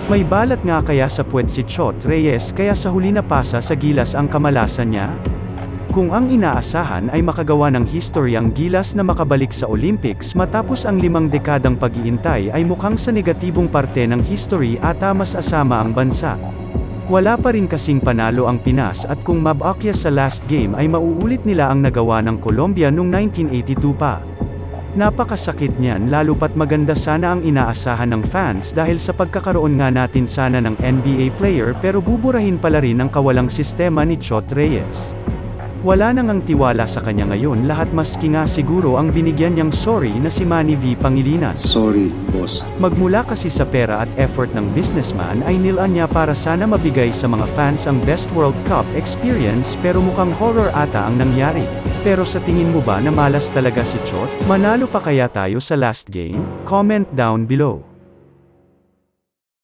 May balat nga kaya sa puwet si Chot Reyes kaya sa huli na pasa sa Gilas ang kamalasan niya? Kung ang inaasahan ay makagawa ng history ang Gilas na makabalik sa Olympics matapos ang 5 dekadang pag-iintay ay mukhang sa negatibong parte ng history ata mas asama ang bansa. Wala pa rin kasing panalo ang Pinas at kung mabakya sa last game ay mauulit nila ang nagawa ng Colombia noong 1982 pa. Napakasakit niyan lalo pat maganda sana ang inaasahan ng fans dahil sa pagkakaroon nga natin sana ng NBA player pero buburahin pala rin ang kawalang sistema ni Chot Reyes. Wala nang ang tiwala sa kanya ngayon lahat maski nga siguro ang binigyan niyang sorry na si Manny V. Pangilinan. Sorry, boss. Magmula kasi sa pera at effort ng businessman ay nilaan niya para sana mabigay sa mga fans ang best World Cup experience pero mukhang horror ata ang nangyari. Pero sa tingin mo ba na malas talaga si Chot? Manalo pa kaya tayo sa last game? Comment down below.